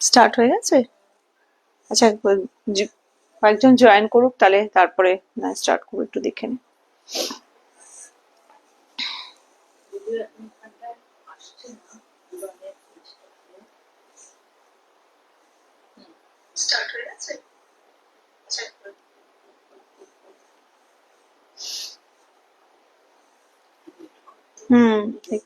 Start হয়ে গেছে। আচ্ছা, কয়েকজন জয়েন করুক, তাহলে তারপরে না স্টার্ট করবো, একটু দেখে নি। স্টার্ট হয়ে গেছে। আচ্ছা, ঠিক।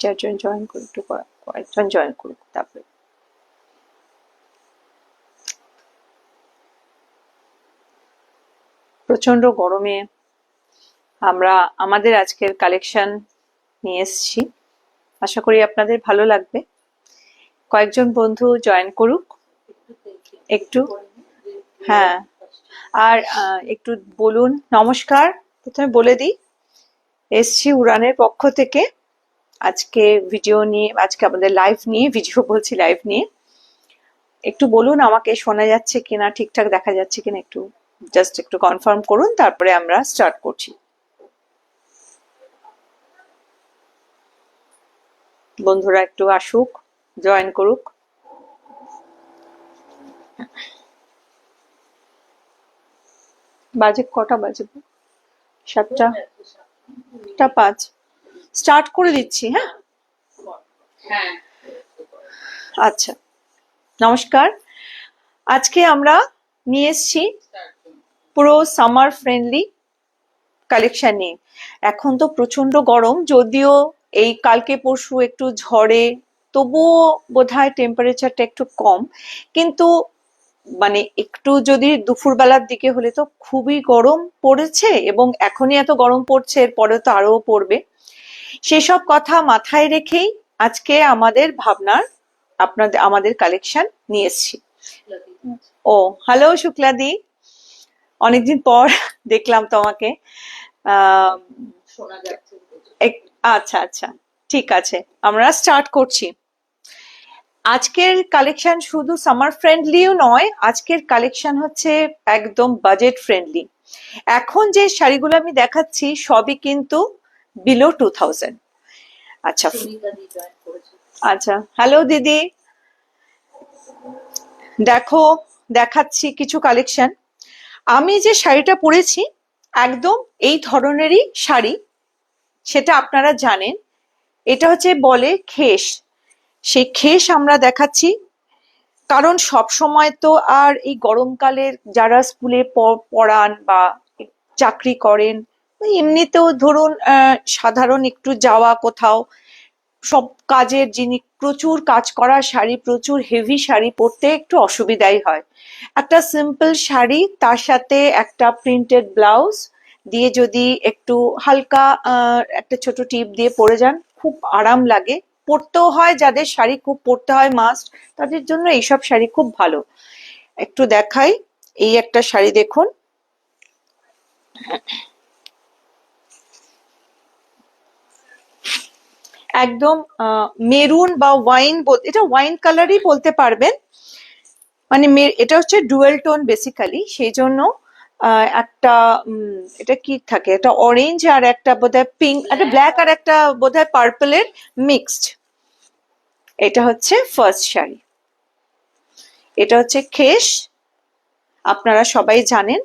চারজন জয়েন করুক, একটু কয়েকজন জয়েন করুক, তারপরে প্রচন্ড গরমে আমরা আমাদের আজকের কালেকশন নিয়ে এসেছি, আশা করি আপনাদের ভালো লাগবে। কয়েকজন বন্ধু জয়েন করুক একটু। হ্যাঁ, আর একটু বলুন নমস্কার। প্রথমে বলে দিই, এসছি উড়ানের পক্ষ থেকে আজকে ভিডিও নিয়ে, আজকে আমাদের লাইভ নিয়ে, ভিডিও বলছি লাইভ নিয়ে। একটু বলুন আমাকে শোনা যাচ্ছে কিনা, ঠিকঠাক দেখা যাচ্ছে কিনা, একটু জাস্ট একটু কনফার্ম করুন, তারপরে আমরা স্টার্ট করছি। বন্ধুরা একটু আসুক, জয়েন করুক। বাজে কটা বাজে? 7:05। স্টার্ট করে দিচ্ছি। হ্যাঁ, আচ্ছা, নমস্কার। আজকে আমরা নিয়ে এসেছি পুরো সামার ফ্রেন্ডলি কালেকশন নিয়ে। এখন তো প্রচন্ড গরম, যদিও এই কালকে পরশু একটু ঝড়ে, তবুও বোধহয় টেম্পারেচারটা একটু কম, কিন্তু মানে একটু যদি দুপুরবেলার দিকে হলে তো খুবই গরম পড়েছে, এবং এখনই এত গরম পড়ছে, এরপরে তো আরো পড়বে। সেসব কথা মাথায় রেখেই আজকে আমাদের ভাবনার আমাদের কালেকশন নিয়ে এসেছি। ও হ্যালো শুক্লাদি, অনেকদিন পর দেখলাম তোমাকে। আচ্ছা আচ্ছা, ঠিক আছে, আমরা স্টার্ট করছি। আজকের কালেকশন শুধু সামার ফ্রেন্ডলিও নয়, আজকের কালেকশন হচ্ছে একদম বাজেট ফ্রেন্ডলি। এখন যে শাড়িগুলো আমি দেখাচ্ছি সবই কিন্তু বিলো 2000। আচ্ছা আচ্ছা, হ্যালো দিদি, দেখো দেখাচ্ছি কিছু কালেকশন। আমি যে শাড়িটা পরেছি একদম এই ধরনেরই শাড়ি, সেটা আপনারা জানেন। এটা হচ্ছে বলে খেস, সেই খেস আমরা দেখাচ্ছি, কারণ সব সময় তো আর এই গরমকালের যারা স্কুলে পড়ান বা চাকরি করেন, এমনিতেও ধরুন সাধারণ একটু যাওয়া কোথাও, সব কাজের জিনিস, প্রচুর কাজ করা শাড়ি, প্রচুর হেভি শাড়ি পরতে একটু অসুবিধাই হয়। একটা সিম্পল শাড়ি, তার সাথে একটা প্রিন্টেড ব্লাউজ দিয়ে যদি একটু হালকা একটা ছোট টিপ দিয়ে পরে যান, খুব আরাম লাগে। পরতেও হয়, যাদের শাড়ি খুব পরতে হয় মাস্ট, তাদের জন্য এইসব শাড়ি খুব ভালো। একটু দেখাই, এই একটা শাড়ি দেখুন, একদম মেরুন বা ওয়াইন, এটা ওয়াইন কালারই বলতে পারবেন, মানে এটা হচ্ছে ডুয়েল টোন বেসিক্যালি, সেই জন্য একটা এটা কি থাকে, এটা অরেঞ্জ আর একটা বোধহয় পিঙ্ক, একটা ব্ল্যাক আর একটা বোধহয় পার্পলের মিক্সড। এটা হচ্ছে ফার্স্ট শাড়ি, এটা হচ্ছে খেস, আপনারা সবাই জানেন।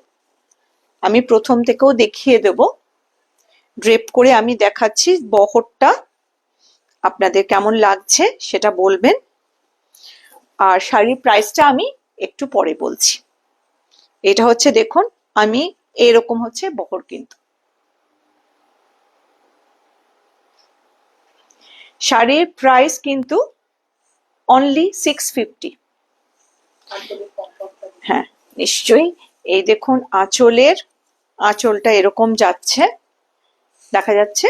আমি প্রথম থেকেও দেখিয়ে দেব, ড্রেপ করে আমি দেখাচ্ছি। বহরটা আপনাদের কেমন লাগছে সেটা বলবেন, আর শাড়ির প্রাইসটা আমি একটু পরে বলছি। এটা হচ্ছে দেখুন, আমি এরকম হচ্ছে বহর, কিন্তু শাড়ির প্রাইস কিন্তু অনলি 650। হ্যাঁ নিশ্চয়ই। এই দেখুন আঁচলটা এরকম যাচ্ছে, দেখা যাচ্ছে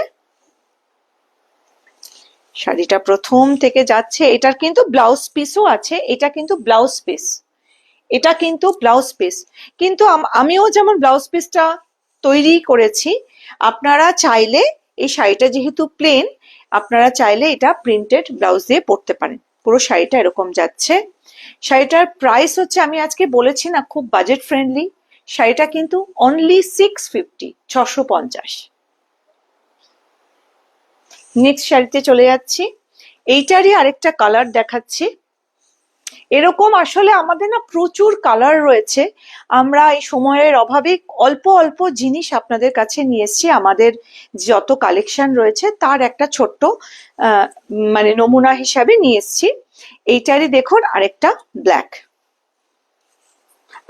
শাড়িটা প্রথম থেকে যাচ্ছে। এটার কিন্তু ব্লাউজ পিসও আছে, এটা কিন্তু ব্লাউজ পিস, এটা কিন্তু ব্লাউজ পিস, কিন্তু আমিও যেমন ব্লাউজ পিসটা তৈরি করেছি। আপনারা চাইলে এই শাড়িটা যেহেতু প্লেন, আপনারা চাইলে এটা প্রিন্টেড ব্লাউজ দিয়ে পরতে পারেন। পুরো শাড়িটা এরকম যাচ্ছে, শাড়িটার প্রাইস হচ্ছে, আমি আজকে বলেছি না খুব বাজেট ফ্রেন্ডলি, শাড়িটা কিন্তু অনলি 650, 650। নেক্সট শাড়িতে চলে যাচ্ছি, এইটারই আরেকটা কালার দেখাচ্ছি। এরকম আসলে আমাদের না প্রচুর কালার রয়েছে, আমরা এই সময়ের অভাবে অল্প অল্প জিনিস আপনাদের কাছে নিয়ে এসেছি, আমাদের যত কালেকশন রয়েছে তার একটা ছোট্ট মানে নমুনা হিসাবে নিয়ে এসেছি। এইটারই দেখুন আরেকটা ব্ল্যাক,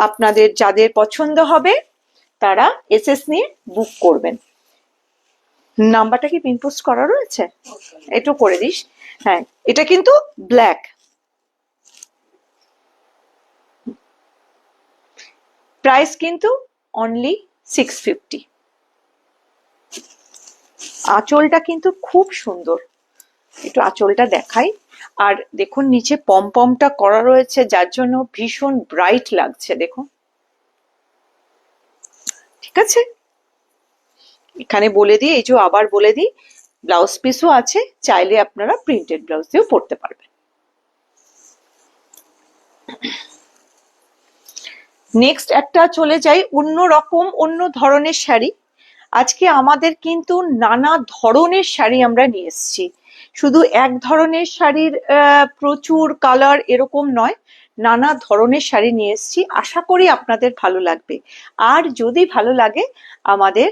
আপনাদের যাদের পছন্দ হবে তারা এসএস নিয়ে বুক করবেন। নাম্বারটা কি পিন পোস্ট করা রয়েছে? একটু করে দিস। হ্যাঁ, এটা কিন্তু ব্ল্যাক, প্রাইস কিন্তু অনলি 650। আঁচলটা কিন্তু খুব সুন্দর, একটু আঁচলটা দেখাই। আর দেখুন নিচে পমপমটা করা রয়েছে, যার জন্য ভীষণ ব্রাইট লাগছে, দেখুন। ঠিক আছে, এখানে বলে দিই, এই যে আবার বলে দিই, ব্লাউজ পিসও আছে, চাইলে আপনারা প্রিন্টেড ব্লাউজ দিয়েও পরতে পারবেন। নেক্সট একটা চলে যাই অন্য রকম, অন্য ধরনের শাড়ি। আজকে আমাদের কিন্তু নানা ধরনের শাড়ি আমরা নিয়ে এসেছি, শুধু এক ধরনের শাড়ির প্রচুর কালার এরকম নয়, নানা ধরনের শাড়ি নিয়ে এসেছি। আশা করি আপনাদের ভালো লাগবে, আর যদি ভালো লাগে আমাদের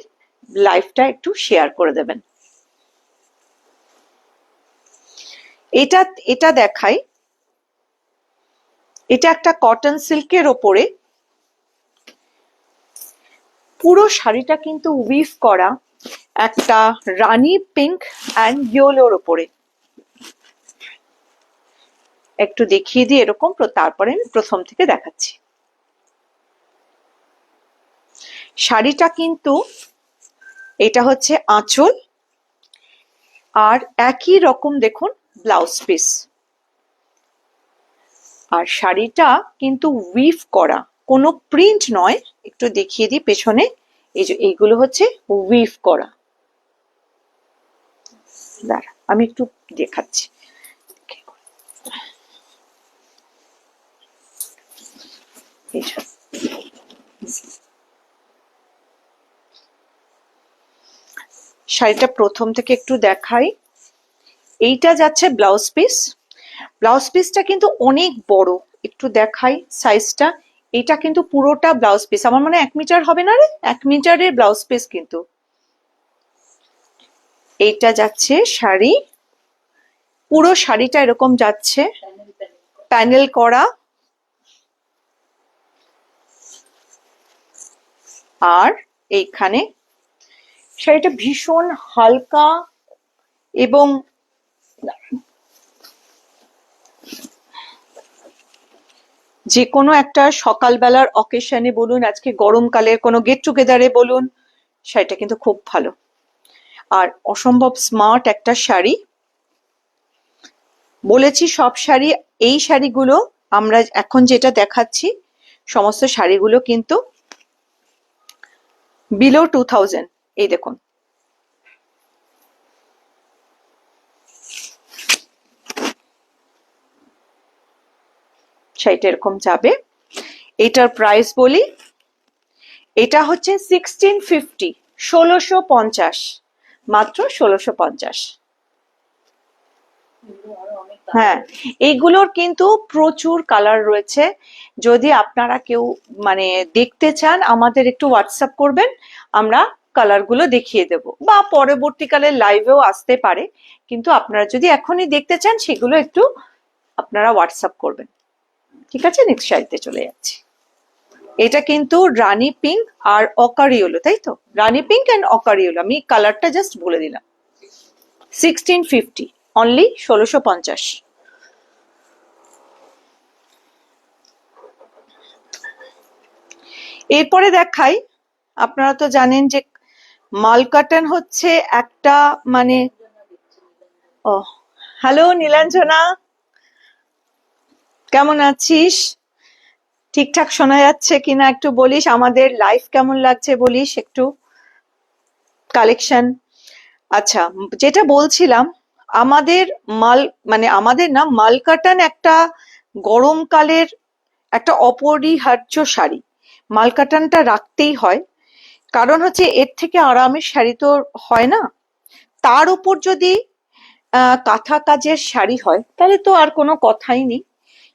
লাইভটা একটু শেয়ার করে দেবেন। এটা এটা দেখাই, এটা একটা কটন সিল্কের ওপরে, পুরো শাড়িটা কিন্তু উইভ করা একটা রানী পিঙ্ক অ্যান্ড ইয়েলোর ওপরে। একটু দেখিয়ে দিই এরকম, তারপরে আমি প্রথম থেকে দেখাচ্ছি। শাড়িটা কিন্তু এটা হচ্ছে আঁচল, আর একই রকম দেখুন ব্লাউজ পিস, আর শাড়িটা কিন্তু উইভ করা, কোনো প্রিন্ট নয়। একটু দেখিয়ে দিই পেছনে, এই যে এইগুলো হচ্ছে উইভ করা। দাঁড়া আমি একটু দেখাচ্ছি। শাড়িটা প্রথম থেকে একটু দেখাই। এইটা যাচ্ছে ব্লাউজ পিস, ব্লাউজ পিসটা কিন্তু অনেক বড়, একটু দেখাই সাইজটা। এটা কিন্তু পুরোটা ব্লাউজ পিস, আমার মনে হয় 1 মিটার হবে না রে, 1 মিটারের ব্লাউজ পিস কিন্তু। এইটা যাচ্ছে শাড়ি, পুরো শাড়িটা এরকম যাচ্ছে প্যানেল করা, আর এইখানে শাড়িটা ভীষণ হালকা এবং যে কোনো একটা সকালবেলার অকেশনে বলুন, আজকে গরমকালের কোনো গেট টুগেদারে বলুন, শাড়িটা কিন্তু খুব ভালো আর অসম্ভব স্মার্ট একটা শাড়ি। বলেছি সব শাড়ি, এই শাড়িগুলো আমরা এখন যেটা দেখাচ্ছি সমস্ত শাড়িগুলো কিন্তু বিলো 2000। এই দেখুন, শাড়িটা এরকম যাবে। এটার প্রাইস বলি, এটা হচ্ছে 1650, 1650, মাত্র 1650। হ্যাঁ, এইগুলোর কিন্তু প্রচুর কালার রয়েছে, যদি আপনারা কেউ মানে দেখতে চান আমাদের একটু হোয়াটসঅ্যাপ করবেন, আমরা কালারগুলো দেখিয়ে দেব, বা পরবর্তীকালে লাইভেও আসতে পারে, কিন্তু আপনারা যদি এখনই দেখতে চান সেগুলো একটু আপনারা হোয়াটসঅ্যাপ করবেন। ঠিক আছে, নেক্সট শাড়িতে চলে যাচ্ছি। এটা কিন্তু রানী পিঙ্ক আর অকারিওলো, তাই তো? রানী পিঙ্ক অ্যান্ড অকারিওলো, আমি কালারটা জাস্ট বলে দিলাম। 1650, অনলি 1650। এরপরে দেখাই, আপনারা তো জানেন যে মালকাটন হচ্ছে একটা মানে, ও হ্যালো নীলাঞ্জনা, কেমন আছিস? ঠিকঠাক শোনা যাচ্ছে কিনা একটু বলিস, আমাদের লাইভ কেমন লাগছে বলিস একটু, কালেকশন। আচ্ছা, যেটা বলছিলাম, আমাদের মাল মানে আমাদের না মালকাটন একটা গরমকালের একটা অপরিহার্য শাড়ি। মালকাটানটা রাখতেই হয়, কারণ হচ্ছে এর থেকে আরামের শাড়ি তো হয় না। তার উপর যদি কাঁথা কাজের শাড়ি হয় তাহলে তো আর কোনো কথাই নেই।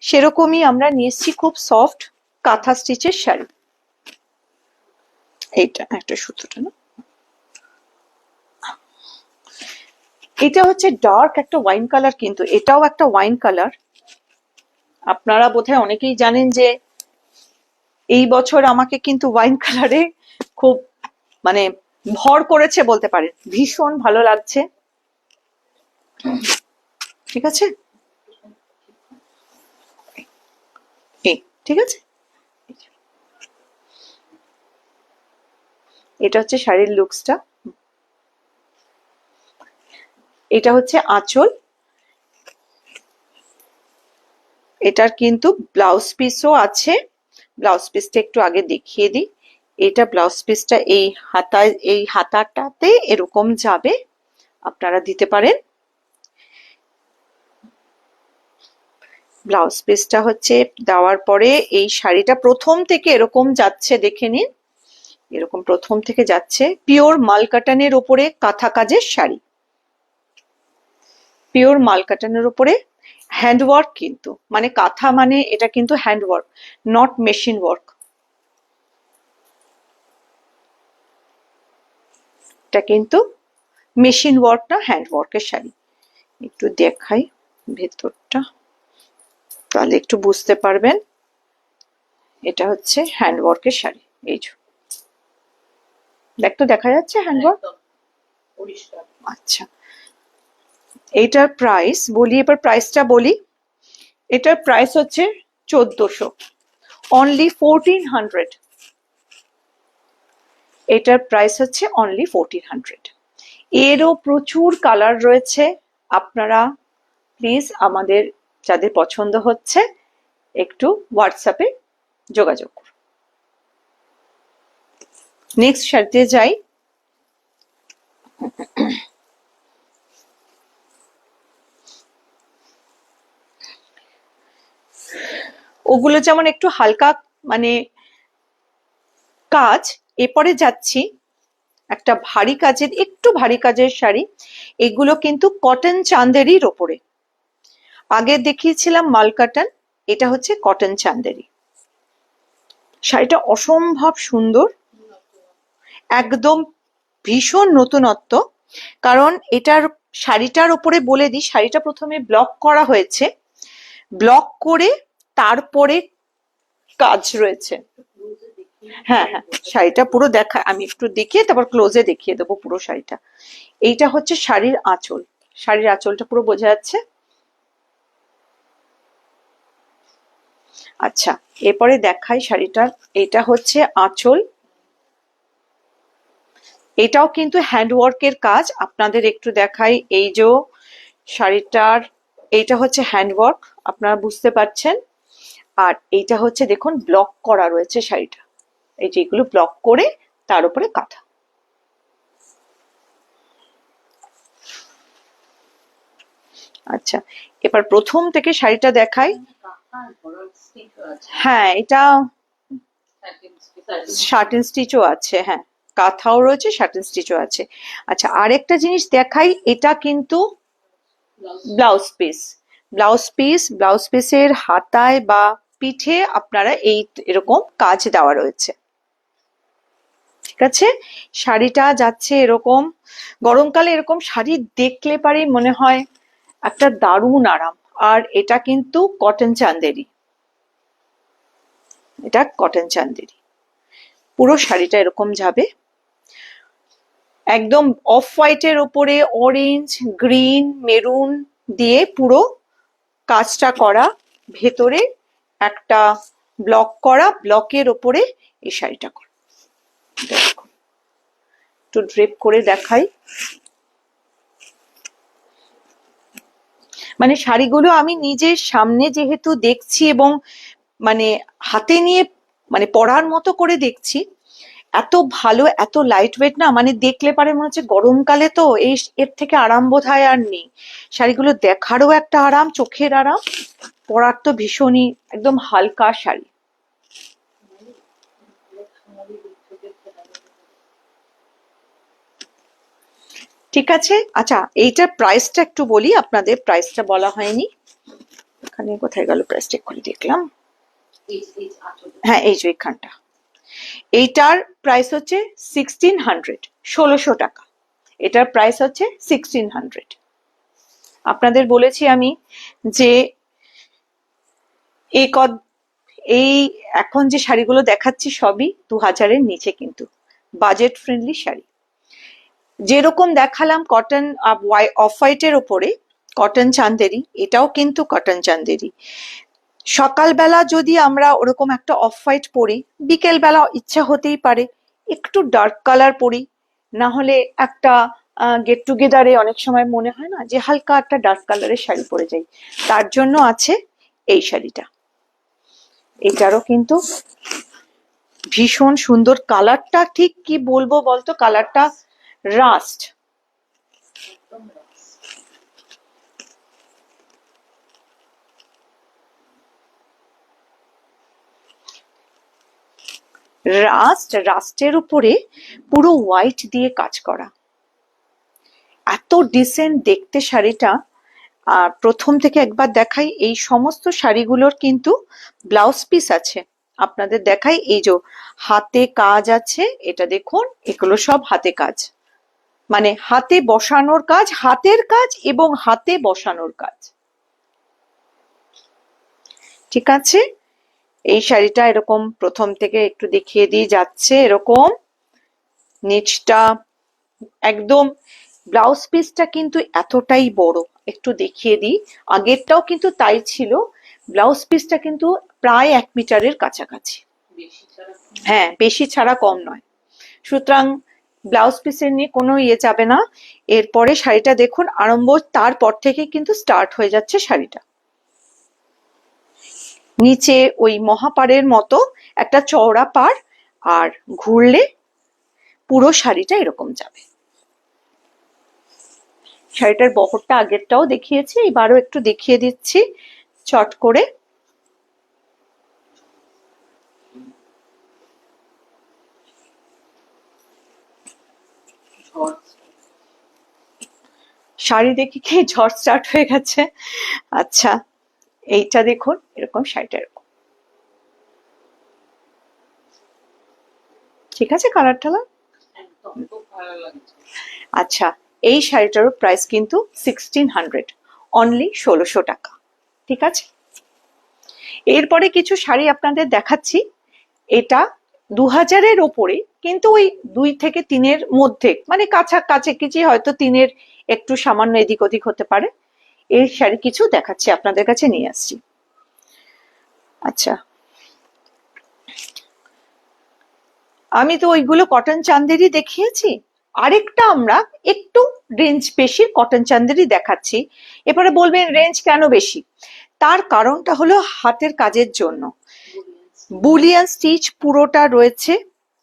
সেরকমই আমরা নিয়ে এসেছি খুব সফট কাঁথা স্টিচের শাড়ি। এইটা একটা সুতোটা না, এটা হচ্ছে ডার্ক একটা ওয়াইন কালার, কিন্তু এটাও একটা ওয়াইন কালার। আপনারা বোধহয় অনেকেই জানেন যে এই বছর আমাকে কিন্তু ওয়াইন কালারে খুব মানে ভর করেছে বলতে পারেন, ভীষণ ভালো লাগছে। ঠিক আছে, ঠিক আছে, এটা হচ্ছে শাড়ির লুকসটা। এটা হচ্ছে আঁচল, এটার কিন্তু ব্লাউজ পিসও আছে। ব্লাউজ পিসটা একটু আগে দেখিয়ে দিই। এটা ব্লাউজ পিসটা এই হাতায়, এই হাতাটাতে এরকম যাবে, আপনারা দিতে পারেন। ব্লাউজ পিসটা হচ্ছে দেওয়ার পরে এই শাড়িটা প্রথম থেকে এরকম যাচ্ছে, দেখে নিন, এরকম প্রথম থেকে যাচ্ছে। পিওর মালকাটানের উপরে কাঁথা কাজের শাড়ি, পিওর মালকাটানের উপরে হ্যান্ডওয়ার্ক, কিন্তু মানে কাঁথা মানে এটা কিন্তু হ্যান্ডওয়ার্ক, নট মেশিন ওয়ার্ক। এটা কিন্তু মেশিন ওয়ার্ক না, হ্যান্ডওয়ার্কের শাড়ি। একটু দেখাই ভেতরটা, তাহলে একটু বুঝতে পারবেন। এটা হচ্ছে হ্যান্ডওয়ার্কের শাড়ি। এই যে দেখতো, দেখা যাচ্ছে হ্যান্ডওয়ার্ক। আচ্ছা, এইটার প্রাইস বলি, এবার প্রাইসটা বলি। এটার প্রাইস হচ্ছে 1400, অনলি 1400। এটার প্রাইস হচ্ছে অনলি 1400। এরও প্রচুর কালার রয়েছে, আপনারা প্লিজ আমাদের যাদের পছন্দ হচ্ছে একটু হোয়াটসঅ্যাপে যোগাযোগ করুন। নেক্সট শাড়িতে যাই। ওগুলো যেমন একটু হালকা মানে কাজ, এরপরে যাচ্ছি একটা ভারী কাজের, একটু ভারী কাজের শাড়ি। এগুলো কিন্তু কটন চান্দেরির ওপরে। আগে দেখিয়েছিলাম মালকাটন, এটা হচ্ছে কটন চান্দেরি। শাড়িটা অসম্ভব সুন্দর, একদম ভীষণ নতুনত্ব। কারণ এটার শাড়িটার ওপরে বলে দিই, শাড়িটা প্রথমে ব্লক করা হয়েছে, ব্লক করে তারপরে কাজ রয়েছে। হ্যাঁ হ্যাঁ, শাড়িটা পুরো দেখা, আমি একটু দেখিয়ে তারপর ক্লোজে দেখিয়ে দেবো পুরো শাড়িটা। এইটা হচ্ছে শাড়ির আঁচল, শাড়ির আঁচলটা পুরো বোঝা যাচ্ছে। আচ্ছা, এরপরে দেখাই শাড়িটার, এটা হচ্ছে আঁচল। এটাও কিন্তু হ্যান্ডওয়ার্কের কাজ, আপনাদের একটু দেখাই। এই যে শাড়িটার, এইটা হচ্ছে হ্যান্ডওয়ার্ক, আপনারা বুঝতে পারছেন। আর এইটা হচ্ছে দেখুন ব্লক করা রয়েছে শাড়িটা, এই যে এগুলো ব্লক করে তার উপরে কাঁথা। আচ্ছা, এবার প্রথম থেকে শাড়িটা দেখাই। হ্যাঁ, এটা শার্টিন স্টিচও আছে, হ্যাঁ কাঁথাও রয়েছে, শার্টিন স্টিচও আছে। আচ্ছা, আরেকটা জিনিস দেখাই, এটা কিন্তু blouse piece. Blouse piece, blouse পিসের হাতায় বা পিঠে আপনারা এই এরকম কাজ দেওয়া রয়েছে। ঠিক আছে, শাড়িটা যাচ্ছে এরকম। গরমকালে এরকম শাড়ি দেখলে পারে মনে হয় একটা দারুণ আরাম। আর এটা কিন্তু কটন চান্দেরি, এটা কটন চান্দেরি। পুরো শাড়িটা এরকম যাবে, একদম অফ হোয়াইটের ওপরে অরেঞ্জ, গ্রিন, মেরুন দিয়ে পুরো কাজটা করা। ভেতরে একটা ব্লক করা, ব্লকের ওপরে এই শাড়িটা করা। একটু ড্রেপ করে দেখাই। মানে শাড়িগুলো আমি নিজের সামনে যেহেতু দেখছি এবং মানে হাতে নিয়ে মানে পরার মতো করে দেখছি, এত ভালো, এত লাইট ওয়েট না, মানে দেখলে পারে মনে হচ্ছে গরমকালে তো এর থেকে আরাম বোধহয় আর নেই। শাড়িগুলো দেখারও একটা আরাম, চোখের আরাম, পরার তো ভীষণই একদম হালকা শাড়ি। ঠিক আছে, আচ্ছা এইটার প্রাইসটা একটু বলি আপনাদের, প্রাইসটা বলা হয়নি। এখানে কোথায় গেল প্রাইসটা, এক্ষুনি দেখলাম। হ্যাঁ, এই যে এখানটা, এইটার প্রাইস হচ্ছে 1600, 1600 টাকা। এটার প্রাইস হচ্ছে 1600। আপনাদের বলেছি আমি যে এই এই এখন যে শাড়িগুলো দেখাচ্ছি সবই 2000-এর নিচে, কিন্তু বাজেট ফ্রেন্ডলি শাড়ি। যেরকম দেখালাম কটন অফ হোয়াইটের ওপরে কটন চান্দেরি, এটাও কিন্তু কটন চান্দেরি। সকালবেলা যদি আমরা ওরকম একটা অফ হোয়াইট পরি, বিকেল বেলা ইচ্ছা হতেই পারে একটু ডার্ক কালার পরি, না হলে একটা গেট টুগেদারে অনেক সময় মনে হয় না যে হালকা একটা ডার্ক কালারের শাড়ি পরে যাই, তার জন্য আছে এই শাড়িটা। এটারও কিন্তু ভীষণ সুন্দর কালারটা, ঠিক কি বলবো বলতো, কালারটা রাস্ট। রাস্টের উপরে পুরো হোয়াইট দিয়ে কাজ করা, এত ডিসেন্ট দেখতে শাড়িটা। প্রথম থেকে একবার দেখাই, এই সমস্ত শাড়িগুলোর কিন্তু ব্লাউজ পিস আছে, আপনাদের দেখাই। এই যে হাতে কাজ আছে, এটা দেখুন, এগুলো সব হাতে কাজ, মানে হাতে বসানোর কাজ, হাতের কাজ এবং হাতে বসানোর কাজ। ঠিক আছে, এই শাড়িটা এরকম প্রথম থেকে একটু দেখিয়ে দিয়ে যাচ্ছে, এরকম নিচটা একদম, ব্লাউজ পিসটা কিন্তু এতটাই বড়, একটু দেখিয়ে দিই, আগেরটাও কিন্তু তাই ছিল, ব্লাউজ পিসটা কিন্তু প্রায় 1 মিটারের কাছাকাছি, হ্যাঁ বেশি ছাড়া কম নয়। সুতরাং ব্লাউজ পিসের নিয়ে কোনো ইয়ে যাবে না। এরপরে শাড়িটা দেখুন, আরম্ভ তারপর থেকে কিন্তু স্টার্ট হয়ে যাচ্ছে শাড়িটা। নিচে ওই মহাপাড়ের মতো একটা চওড়া পাড়, আর ঘুরলে পুরো শাড়িটা এরকম যাবে। শাড়িটার বহরটা আগেরটাও দেখিয়েছি, এবারও একটু দেখিয়ে দিচ্ছি চট করে। শাড়ি দেখে কি ঝড় স্টার্ট হয়ে গেছে? আচ্ছা, এইটা দেখুন, এরকম শাড়িটা এরকম, ঠিক আছে, কালার টালার। আচ্ছা, এই শাড়িটারও প্রাইস কিন্তু 1600, অনলি 1600 টাকা। ঠিক আছে, এরপরে কিছু শাড়ি আপনাদের দেখাচ্ছি, এটা 2000-এর ওপরে, কিন্তু ওই 2 থেকে 3-এর মধ্যে, মানে কাছাকাছি, হয়তো 3-এর একটু সামান্য এদিক ওদিক হতে পারে। এই শাড়ি কিছু দেখাচ্ছি, আপনাদের কাছে নিয়ে আসছি। আচ্ছা, আমি তো ওইগুলো কটন চান্দেরি দেখিয়েছি, আরেকটা আমরা একটু রেঞ্জ বেশি কটন চান্দেরি দেখাচ্ছি। এবারে বলবেন রেঞ্জ কেন বেশি, তার কারণটা হলো হাতের কাজের জন্য, বুলিয়ান স্টিচ পুরোটা রয়েছে,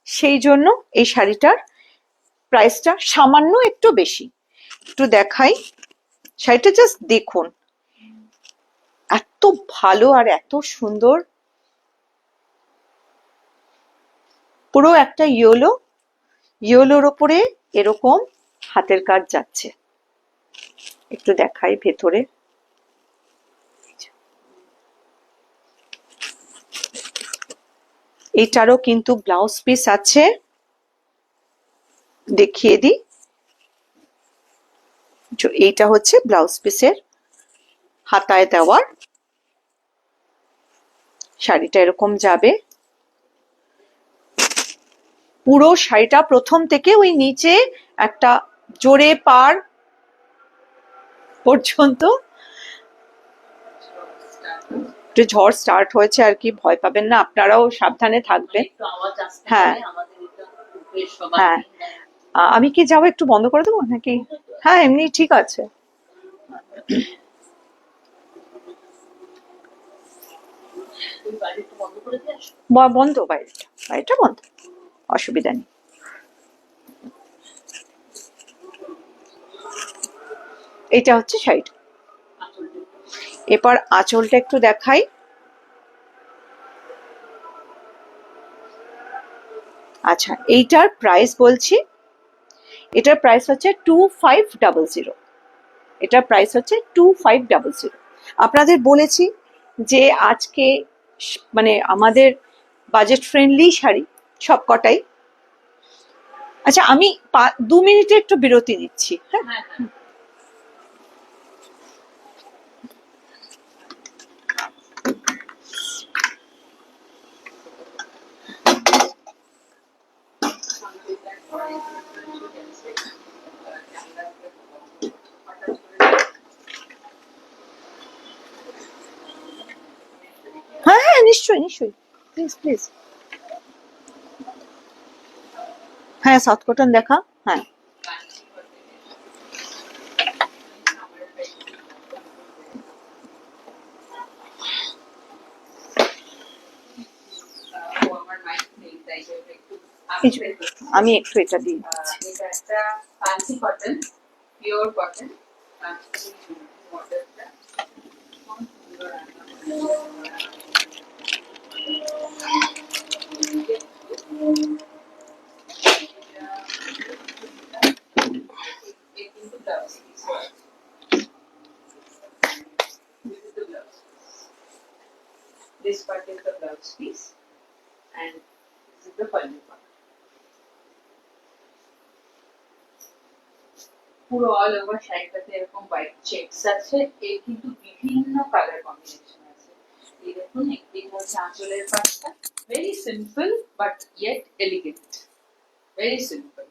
সেই জন্য এই শাড়িটার প্রাইসটা সামান্য একটু বেশি। একটু দেখাই শাড়িটা, জাস্ট দেখুন, এত ভালো আর এত সুন্দর, পুরো একটা ইয়েলোর ওপরে এরকম হাতের কাজ যাচ্ছে। একটু দেখাই ভেতরে, এটারও কিন্তু ব্লাউজ পিস আছে, দেখিয়ে দিই। এইটা হচ্ছে ব্লাউজ পিসের হাতায় দেওয়ার, শাড়িটা এরকম যাবে, পুরো শাড়িটা প্রথম থেকে ওই নিচে একটা জোরে পাড় পর্যন্ত। একটু ঝড় স্টার্ট হয়েছে আর কি, ভয় পাবেন না, আপনারাও সাবধানে থাকবেন। হ্যাঁ হ্যাঁ, আমি কি যাবো, একটু বন্ধ করে দেবো নাকি? হ্যাঁ এমনি ঠিক আছে, বন্ধ, বাইরেটা বন্ধ। অসুবিধা নেই। এটা হচ্ছে শাড়িটা। এবার আঁচলটা একটু দেখাই। আচ্ছা, এইটার প্রাইস বলছি, এটার প্রাইস হচ্ছে 2500। এটার প্রাইস হচ্ছে 2500। আপনাদের বলেছি যে আজকে মানে আমাদের বাজেট ফ্রেন্ডলি শাড়ি সব কটাই। আচ্ছা, আমি 2 মিনিটে একটু বিরতি নিচ্ছি। হ্যাঁ, হ্যাঁ, হ্যাঁ, নিশ্চয়ই নিশ্চয়ই, প্লিজ প্লিজ। হ্যাঁ, সাউথ কটন দেখা। হ্যাঁ, আমি একটু এটা দিই। এটা একটা Kanchi cotton, pure cotton. This part is the blouse piece and this is the pallu part. পুরো অল ওভার শাড়িটাতে এরকম হোয়াইট চেকস আছে, এর কিন্তু বিভিন্ন কালার কম্বিনেশন আছে। এই দেখুন, একটি হচ্ছে আঁচলের পাটটা, very simple but yet elegant, very simple.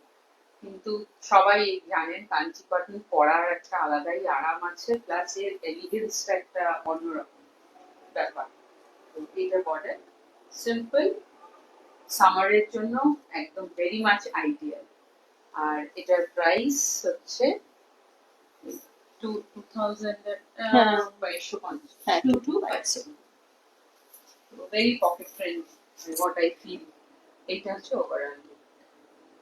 কিন্তু সবাই জানেন কাঞ্চি কটন পরার একটা আলাদাই আরাম আছে, প্লাস এর এলিগেন্সটা একটা অন্যরকম ব্যাপার। তো এটা বর্ডার সিম্পল, সামারের জন্য একদম ভেরি মাচ আইডিয়াল। আর এটার প্রাইস হচ্ছে 2250, very pocket friendly, what I feel. এটা হচ্ছে ওভারঅল।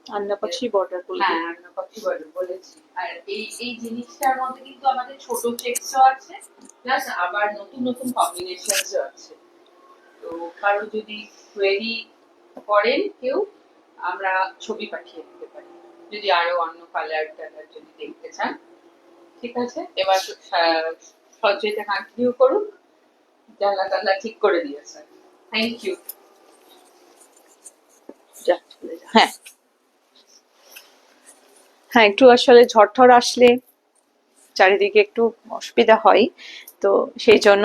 আন্নাপাক্ষি বর্ডার বলবো। হ্যাঁ, আন্নাপাক্ষি বর্ডার বলেছি। আর এই জিনিসটার মধ্যে কিন্তু আমাদের ছোট চেকসও আছে, প্লাস আবার নতুন নতুন কম্বিনেশনসও আছে। তো কারো যদি কোয়েরি করেন কেউ, আমরা ছবি পাঠিয়ে দিতে পারি যদি আরো অন্য কালার টালার যদি দেখতে চান। ঠিক আছে, এবার সঞ্চয়টা কন্টিনিউ করুন। জানলা টাল্লা ঠিক করে দিয়েছে। Thank you. হ্যাঁ হ্যাঁ, একটু আসলে ঝড় আসলে চারিদিকে একটু অসুবিধা হয়, তো সেই জন্য।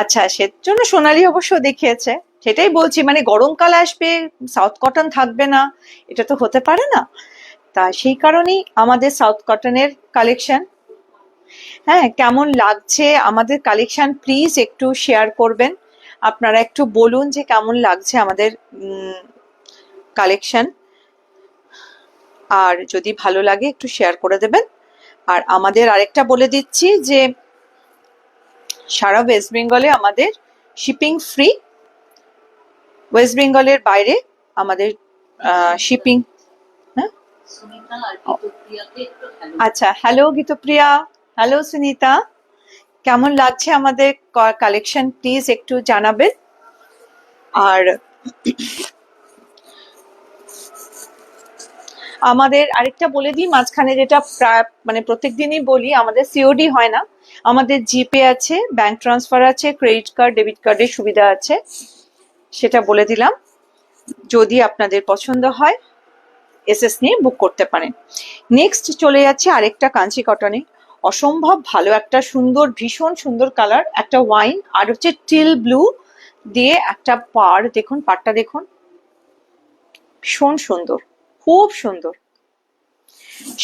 আচ্ছা, সেজন্য সোনালি অবশ্য দেখিয়েছে, সেটাই বলছি, মানে গরমকাল আসবে সাউথ কটন থাকবে না, এটা তো হতে পারে না। তা সেই কারণেই আমাদের সাউথ কটনের কালেকশন। হ্যাঁ, কেমন লাগছে আমাদের কালেকশন প্লিজ একটু শেয়ার করবেন। আপনারা একটু বলুন যে কেমন লাগছে আমাদের কালেকশন, আর যদি ভালো লাগে একটু শেয়ার করে দেবেন। আর আমাদের আরেকটা বলে দিচ্ছি যে সারা ওয়েস্ট বেঙ্গলে আমাদের শিপিং ফ্রি, ওয়েস্ট বেঙ্গলের বাইরে আমাদের শিপিং। হ্যাঁ, আচ্ছা, হ্যালো গীতপ্রিয়া, হ্যালো সুনিতা, কেমন লাগছে আমাদের কালেকশন প্লিজ একটু জানাবেন। আর আমাদের আরেকটা বলে দিই মাঝখানে, যেটা প্রায় মানে প্রত্যেক দিনই বলি, আমাদের সিওডি হয় না, আমাদের জিপে আছে, ব্যাংক ট্রান্সফার আছে, ক্রেডিট কার্ড ডেবিট কার্ডের সুবিধা আছে, সেটা বলে দিলাম। যদি আপনাদের পছন্দ হয় এসএস নিয়ে বুক করতে পারেন। নেক্সট চলে যাচ্ছে আরেকটা কাঞ্চি কটনে, অসম্ভব ভালো একটা সুন্দর, ভীষণ সুন্দর কালার, একটা ওয়াইন আর হচ্ছে টিল ব্লু দিয়ে একটা পাড়, দেখুন পাড়টা দেখুন, ভীষণ সুন্দর, খুব সুন্দর।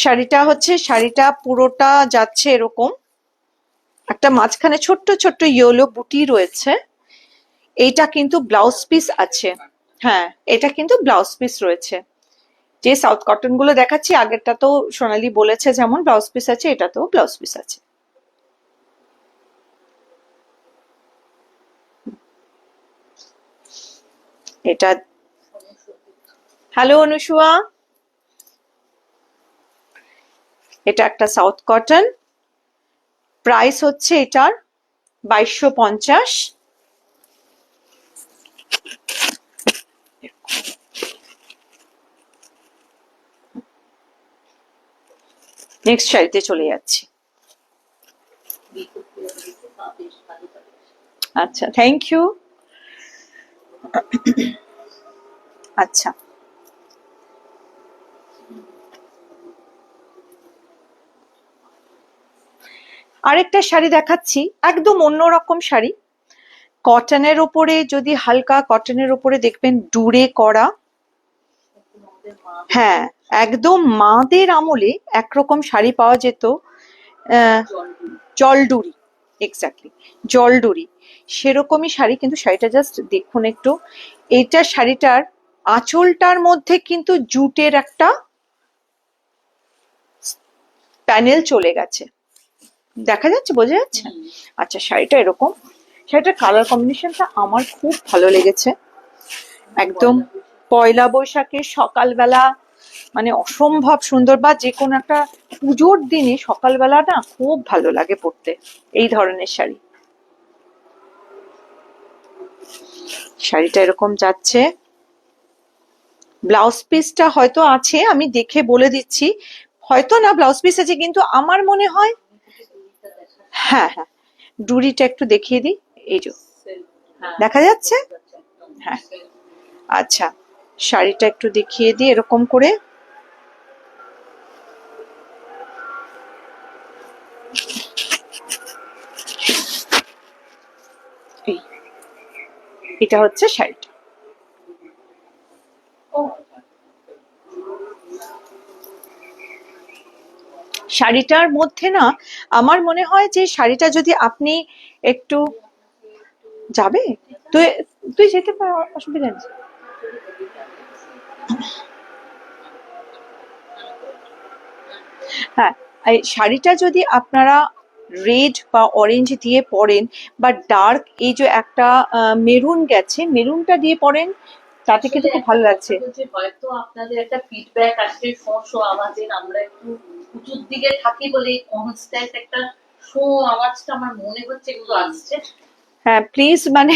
শাড়িটা পুরোটা যাচ্ছে এরকম, একটা মাঝখানে ছোট্ট ছোট্ট ইয়েলো বুটি রয়েছে। এইটা কিন্তু ব্লাউজ পিস আছে। হ্যাঁ, এটা কিন্তু ব্লাউজ পিস রয়েছে। যে সাউথ কটন গুলো দেখাচ্ছি, আগেরটা তো সোনালি বলেছে যেমন ব্লাউজ পিস আছে, এটাতেও ব্লাউজ পিস আছে। এটা হ্যালো অনুসুয়া, এটা একটা সাউথ কটন, প্রাইস হচ্ছে এটার 2250। নেক্সট শাড়িতে চলে যাচ্ছি। আচ্ছা, থ্যাংক ইউ। আচ্ছা, আরেকটা শাড়ি দেখাচ্ছি, একদম অন্যরকম শাড়ি। কটনের ওপরে, যদি হালকা কটনের ওপরে দেখবেন ডুরে করা। হ্যাঁ, একদম মাদের আমলে একরকম শাড়ি পাওয়া যেত, জলডুরি, এক্স্যাক্টলি জলডুরি, সেরকমই শাড়ি। কিন্তু শাড়িটা জাস্ট দেখুন একটু, এইটা শাড়িটার আঁচলটার মধ্যে কিন্তু জুটের একটা প্যানেল চলে গেছে, দেখা যাচ্ছে, বোঝা যাচ্ছে? আচ্ছা, শাড়িটা এরকম, শাড়িটার কালার কম্বিনেশনটা আমার খুব ভালো লেগেছে। একদম পয়লা বৈশাখের সকালবেলা, মানে অসম্ভব সুন্দর, বা যে কোনো একটা পুজোর দিনে সকালবেলা না খুব ভালো লাগে পরতে এই ধরনের শাড়ি। শাড়িটা এরকম যাচ্ছে, ব্লাউজ পিসটা হয়তো আছে, আমি দেখে বলে দিচ্ছি, হয়তো না ব্লাউজ পিস আছে, কিন্তু আমার মনে হয়, হ্যাঁ হ্যাঁ, ডুরিটা একটু দেখিয়ে দিই, এই যে দেখা যাচ্ছে। হ্যাঁ, আচ্ছা, শাড়িটা একটু দেখিয়ে দিই এরকম করে। এটা হচ্ছে শাড়িটা। শাড়িটার মধ্যে না আমার মনে হয় যে শাড়িটা যদি আপনি একটু, যাবে তুই, তুই যেতে পার, অসুবিধা নেই। হ্যাঁ, এই শাড়িটা যদি আপনারা রেড বা অরেঞ্জ দিয়ে পরেন, বা ডার্ক এই যে একটা মেরুন গেছে, মেরুনটা দিয়ে পরেন, তাতে কিন্তু খুব ভালো লাগছে। হয়তো আপনাদের একটা ফিডব্যাক আসছে শো আওয়াজের, আমরা একটু উঁচুর দিকে থাকি বলে কনস্ট্যান্ট একটা শো আওয়াজটা আমার মনে হচ্ছে একটু আসছে। হ্যাঁ প্লিজ, মানে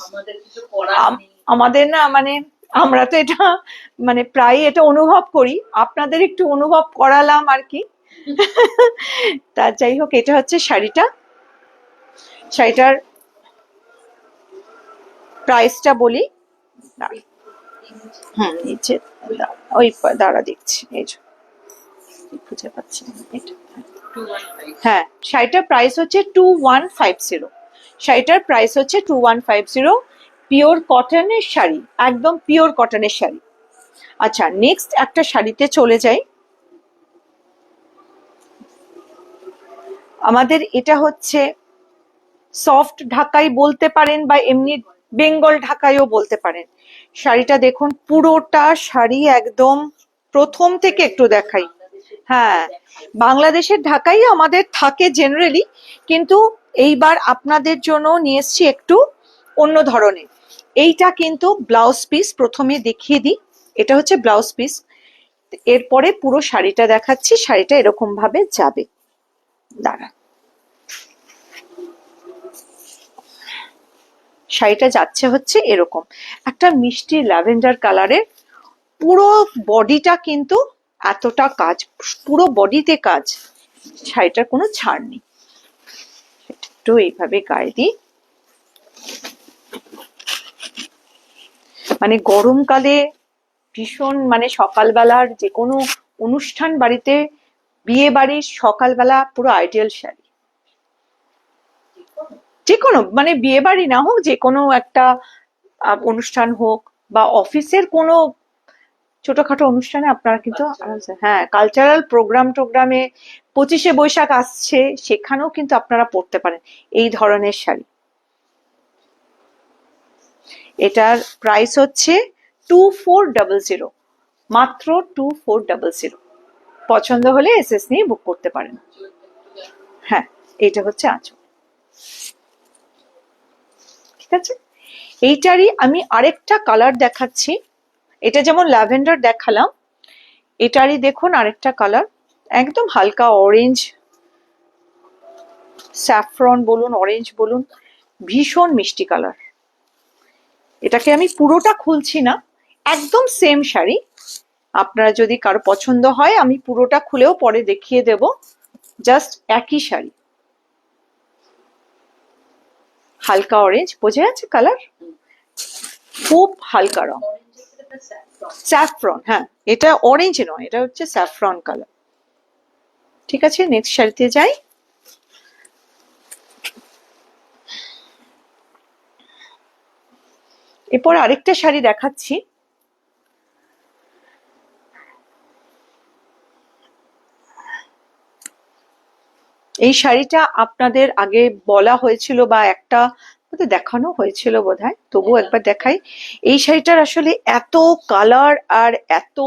আমাদের কিছু করার নেই। আমাদের না, মানে আমরা তো এটা মানে প্রায় এটা অনুভব করি, আপনাদের একটু অনুভব করালাম আর কি। তা যাই হোক, এটা হচ্ছে শাড়িটা। শাড়িটার প্রাইসটা বলি, নিচে ওই দাঁড়া দেখছি, এই যে খুঁজে পাচ্ছি না এটা। হ্যাঁ, শাড়িটার প্রাইস হচ্ছে 2150। শাড়িটার প্রাইস হচ্ছে 2150, পিওর কটনের শাড়ি, একদম পিওর কটনের শাড়ি। আচ্ছা, নেক্সট একটা শাড়িতে চলে যাই। আমাদের এটা হচ্ছে সফট ঢাকাই বলতে পারেন, বা এমনি বেঙ্গল ঢাকাইও বলতে পারেন। শাড়িটা দেখুন, পুরোটা শাড়ি একদম প্রথম থেকে একটু দেখাই। হ্যাঁ, বাংলাদেশের ঢাকাই আমাদের থাকে জেনারেলি, কিন্তু এইবার আপনাদের জন্য নিয়ে এসছি একটু অন্য ধরনের। এইটা কিন্তু ব্লাউজ পিস, প্রথমে দেখিয়ে দিই, এটা হচ্ছে ব্লাউজ পিস, এরপরে পুরো শাড়িটা দেখাচ্ছি। শাড়িটা এরকম ভাবে যাবে, দাঁড়ান, শাড়িটা যাচ্ছে হচ্ছে এরকম একটা মিষ্টি ল্যাভেন্ডার কালারের, পুরো বডিটা কিন্তু এতটা কাজ, পুরো বডিতে কাজ, শাড়িটার কোনো ছাড় নেই। একটু এইভাবে গায়ে দিই, মানে গরমকালে ভীষণ, মানে সকালবেলার যে কোনো অনুষ্ঠান বাড়িতে, বিয়ে বাড়ির সকালবেলা পুরো আইডিয়াল শাড়ি। যে কোনো, মানে বিয়ে বাড়ি না হোক, যে কোনো একটা অনুষ্ঠান হোক, বা অফিসের কোনো ছোটখাটো অনুষ্ঠানে আপনারা কিন্তু, হ্যাঁ, কালচারাল টোগ্রামে 25শে বৈশাখ আসছে, সেখানেও কিন্তু আপনারা পরতে পারেন এই ধরনের শাড়ি। এটার প্রাইস হচ্ছে 2400, মাত্র 2400। পছন্দ হলে এসএস নিয়ে বুক করতে পারেন। হ্যাঁ, এটা হচ্ছে আঁচল, ঠিক আছে। এইটারই আমি আরেকটা কালার দেখাচ্ছি, এটা যেমন ল্যাভেন্ডার দেখালাম, এটারই দেখুন আরেকটা কালার, একদম হালকা অরেঞ্জ, স্যাফরন বলুন, অরেঞ্জ বলুন, ভীষণ মিষ্টি কালার। এটাকে আমি পুরোটা খুলছি না, একদম সেম শাড়ি। আপনারা যদি কারো পছন্দ হয় আমি পুরোটা খুলেও পরে দেখিয়ে দেব, জাস্ট একই শাড়ি। হালকা অরেঞ্জ, বোঝা যাচ্ছে কালার, খুব হালকা রং, স্যাফরন। হ্যাঁ, এটা অরেঞ্জ নয়, এটা হচ্ছে স্যাফরন কালার। ঠিক আছে, নেক্সট শাড়িতে যাই। এরপর আরেকটা শাড়ি দেখাচ্ছি। এই শাড়িটা আপনাদের আগে বলা হয়েছিল বা একটা দেখানো হয়েছিল বোধহয়, তবু একবার দেখাই। এই শাড়িটার আসলে এত কালার আর এত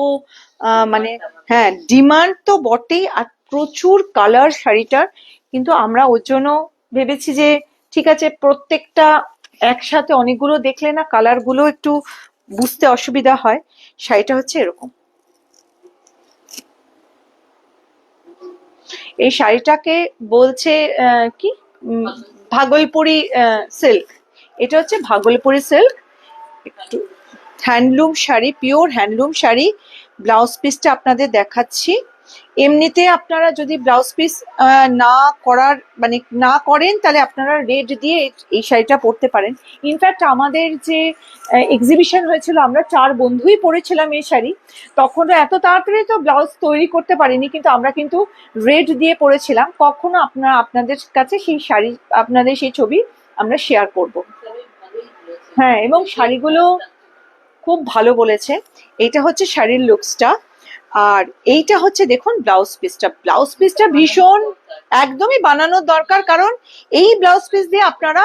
মানে হ্যাঁ ডিমান্ড তো বটেই, আর প্রচুর কালার শাড়িটার, কিন্তু আমরা ওর জন্য ভেবেছি যে ঠিক আছে প্রত্যেকটা একসাথে অনেকগুলো দেখলে না কালার গুলো একটু বুঝতে অসুবিধা হয়। শাড়িটা হচ্ছে এরকম, এই শাড়িটাকে বলছে কি ভাগলপুরি সিল্ক। এটা হচ্ছে ভাগলপুরি সিল্ক, একটু handloom sari, pure handloom sari. Blouse পিসটা আপনাদের দেখাচ্ছি। এমনিতে আপনারা যদি ব্লাউজ পিস না করার মানে না করেন তাহলে আপনারা রেড দিয়ে এই শাড়িটা পরতে পারেন। ইনফ্যাক্ট আমাদের যে এক্সিবিশন হয়েছিল আমরা 4 বন্ধুই পরেছিলাম এই শাড়ি, তখনও এত তাড়াতাড়ি তো ব্লাউজ তৈরি করতে পারিনি, কিন্তু আমরা কিন্তু রেড দিয়ে পরেছিলাম। কখনো আপনাদের কাছে সেই শাড়ি, আপনাদের সেই ছবি আমরা শেয়ার করব। হ্যাঁ, এবং শাড়িগুলো খুব ভালো বলেছে। এটা হচ্ছে শাড়ির লুকসটা, আর এইটা হচ্ছে দেখুন ব্লাউজ পিসটা। ব্লাউজ পিসটা ভীষণ একদমই বানানোর দরকার, কারণ এই ব্লাউজ পিস দিয়ে আপনারা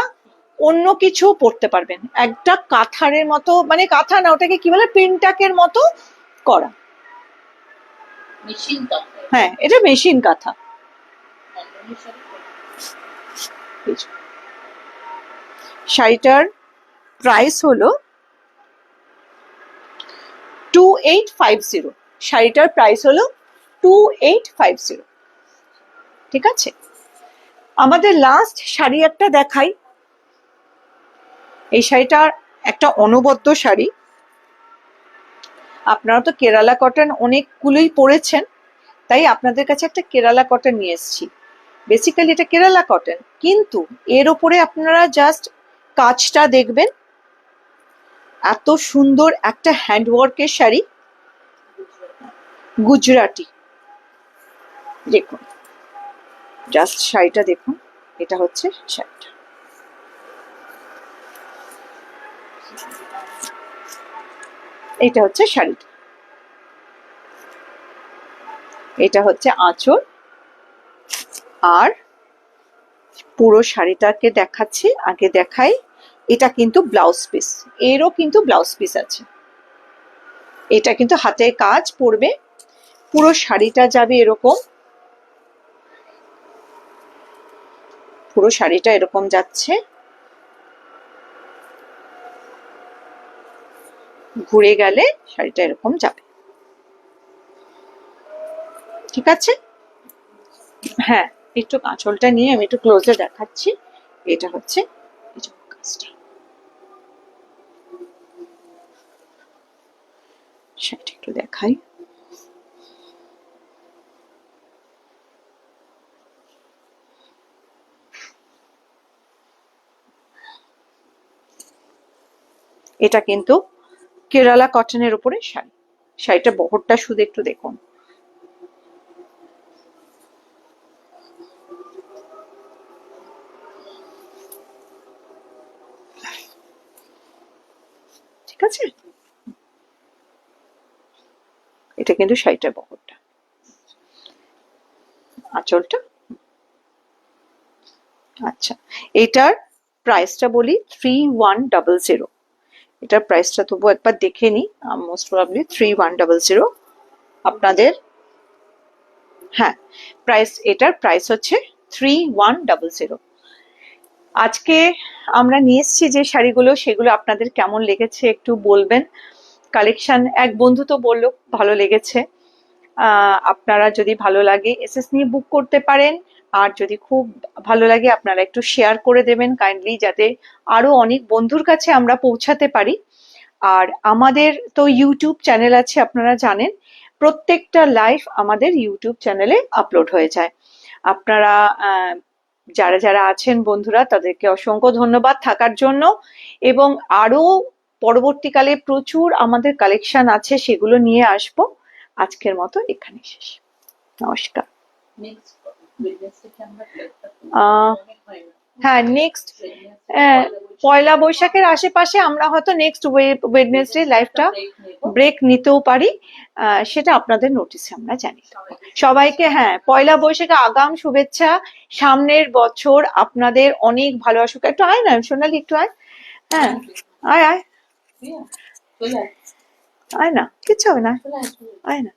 অন্য কিছু পরতে পারবেন। একটা কাঁথারের মতো, মানে কাঁথা না, ওটাকে কি বলে, প্রিন্টাকের মতো করা। হ্যাঁ, এটা মেশিন কাঁথা। শাড়িটার প্রাইস হলো 2850। শাড়িটার প্রাইস হলো 2850। ঠিক আছে, আমাদের লাস্ট শাড়ি একটা দেখাই। এই শাড়িটার একটা অনবদ্য শাড়ি। আপনারা তো কেরালা কটন অনেকগুলোই পরেছেন, তাই আপনাদের কাছে একটা কেরালা কটন নিয়ে এসেছি। বেসিক্যালি এটা কেরালা কটন, কিন্তু এর ওপরে আপনারা জাস্ট কাজটা দেখবেন, এত সুন্দর একটা হ্যান্ডওয়ার্কের শাড়ি, গুজরাটি। দেখুন জাস্ট শাড়িটা দেখুন, এটা হচ্ছে শাড়িটা। এটা হচ্ছে শাড়িটা, এটা হচ্ছে আঁচল, আর পুরো শাড়িটাকে দেখাচ্ছি। আগে দেখাই, এটা কিন্তু ব্লাউজ পিস, এরও কিন্তু ব্লাউজ পিস আছে। এটা কিন্তু হাতে কাজ পড়বে, পুরো শাড়িটা যাবে এরকম, পুরো শাড়িটা এরকম যাচ্ছে, ঘুরে গেলে শাড়িটা এরকম যাবে। ঠিক আছে, হ্যাঁ একটু আঁচলটা নিয়ে আমি একটু ক্লোজে দেখাচ্ছি। এটা হচ্ছে কাজটা, শাড়িটা একটু দেখাই। এটা কিন্তু কেরালা কটনের উপরে শাড়ি। শাড়িটা বহরটা শুধু একটু দেখুন, ঠিক আছে। এটা কিন্তু শাড়িটার বহরটা, আঁচলটা। আচ্ছা, এটার প্রাইসটা বলি 3100। এটার প্রাইসটা তবু একবার দেখে নি, মোস্ট প্রবাবলি 3100 আপনাদের। হ্যাঁ, প্রাইস, এটার প্রাইস হচ্ছে 3100। আজকে আমরা নিয়ে এসেছি যে শাড়িগুলো, সেগুলো আপনাদের কেমন লেগেছে একটু বলবেন, কালেকশন এক বন্ধু তো বললো ভালো লেগেছে। আপনারা যদি ভালো লাগে এসএস নিয়ে বুক করতে পারেন, আর যদি খুব ভালো লাগে আপনারা একটু শেয়ার করে দেবেন কাইন্ডলি, যাতে আরো অনেক বন্ধুর কাছে আমরা পৌঁছাতে পারি। আর আমাদের তো ইউটিউব চ্যানেল আছে, আপনারা জানেন প্রত্যেকটা লাইভ আমাদের ইউটিউব চ্যানেলে আপলোড হয়ে যায়। আপনারা যারা যারা আছেন বন্ধুরা তাদেরকে অসংখ্য ধন্যবাদ থাকার জন্য, এবং আরো পরবর্তীকালে প্রচুর আমাদের কালেকশন আছে, সেগুলো নিয়ে আসবো। আজকের মতো এখানে শেষ, নমস্কার। নেক্সট বিজনেসে কি আমরা হ্যাঁ নেক্সট পয়লা বৈশাখের আশেপাশে আমরা হয়তো নেক্সট ওয়েডনেসডে লাইভটা ব্রেক নিতেও পারি, সেটা আপনাদের নোটিসে আমরা জানি সবাইকে। হ্যাঁ, পয়লা বৈশাখে আগাম শুভেচ্ছা। সামনের বছর আপনাদের অনেক ভালো আসুক। একটু আয় না সোনালি, একটু আয়। হ্যাঁ আয় আয় আয় না, কিচ্ছু হবে না, আয় না,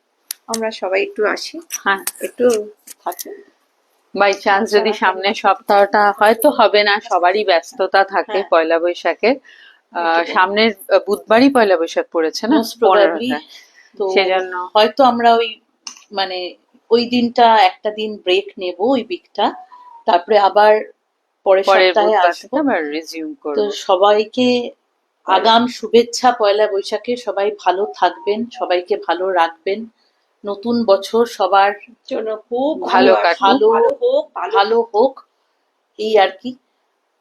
আমরা সবাই একটু আসি। হ্যাঁ, একটু থাকি। বাই চান্স যদি সামনের সপ্তাহটা হয়তো হবে না, সবারই ব্যস্ততা থাকে হ্যাঁ। পয়লা বৈশাখে। সামনের বুধবারই পয়লা বৈশাখ পড়েছে না, Most probably। 15টা। তো সেজন্য হয়তো আমরা ওই মানে ওই দিনটা একটা দিন ব্রেক নেব, ওই উইকটা, তারপরে আবার পরের পরের সপ্তাহে বুধবার আসবো। থেকে আবার রিজিউম তো করবো। সবাইকে আগাম শুভেচ্ছা পয়লা বৈশাখে। সবাই ভালো থাকবেন, সবাইকে ভালো রাখবেন। নতুন বছর সবার জন্য খুব ভালো আসুক, কাটুক। ভালো হোক, ভালো হোক, এই আর কি।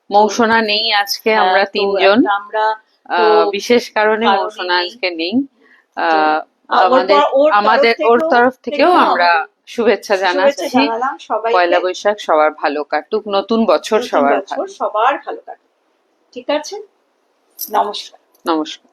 মৌসুনা নেই আজকে, আমরা হ্যাঁ, তো তিনজন একটা আমরা তো বিশেষ কারণে কারণে মৌসুনা নেই। আজকে নেই। ওর আমাদের ওর তরফ থেকেও আমরা শুভেচ্ছা শুভেচ্ছা জানাচ্ছি। জানালাম সবাইকে। পয়লা বৈশাখ সবার ভালো কাটুক, নতুন বছর নতুন সবার বছর ভালো। সবার ভালো কাটুক। ঠিক আছে, নমস্কার। নমস্কার।